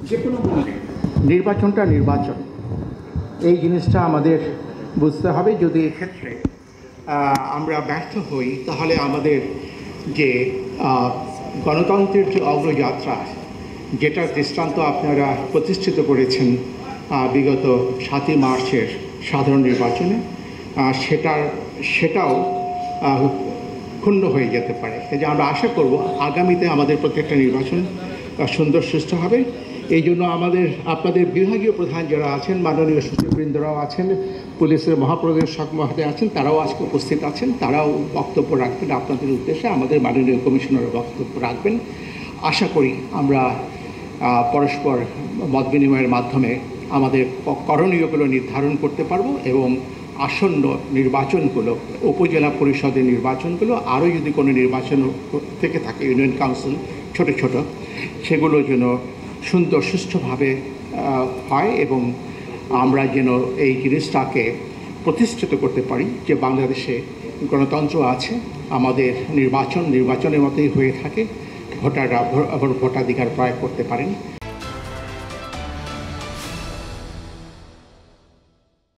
যে কোনো মূল্যে নির্বাচনটা নির্বাচন, এই জিনিসটা আমাদের বুঝতে হবে। যদি এক্ষেত্রে আমরা ব্যর্থ হই তাহলে আমাদের যে গণতন্ত্রের যে অগ্রযাত্রা, যেটার দৃষ্টান্ত আপনারা প্রতিষ্ঠিত করেছেন বিগত 7ই মার্চের সাধারণ নির্বাচনে, সেটাও ক্ষুণ্ণ হয়ে যেতে পারে। যে আমরা আশা করব আগামীতে আমাদের প্রত্যেকটা নির্বাচন সুন্দর সুষ্ঠু হবে। এই জন্য আপনাদের বিভাগীয় প্রধান যারা আছেন, মাননীয় সচিববৃন্দরাও আছেন, পুলিশের মহাপরিদর্শক মহোদয় আছেন, তারাও আজকে উপস্থিত আছেন। তারাও বক্তব্য রাখবেন আপনাদের উদ্দেশ্যে, আমাদের মাননীয় কমিশনারও বক্তব্য রাখবেন। আশা করি আমরা পরস্পর মত বিনিময়ের মাধ্যমে আমাদের করণীয়গুলো নির্ধারণ করতে পারব এবং আসন্ন নির্বাচনগুলো, উপজেলা পরিষদের নির্বাচনগুলো, আরও যদি কোনো নির্বাচন থেকে থাকে ইউনিয়ন কাউন্সিল ছোট ছোট, সেগুলো যেন সুন্দর সুষ্ঠুভাবে হয় এবং আমরা যেন এই জিনিসটাকে প্রতিষ্ঠিত করতে পারি যে বাংলাদেশে গণতন্ত্র আছে, আমাদের নির্বাচনের মতোই হয়ে থাকে, ভোটাররা ভোটাধিকার প্রয়োগ করতে পারেন।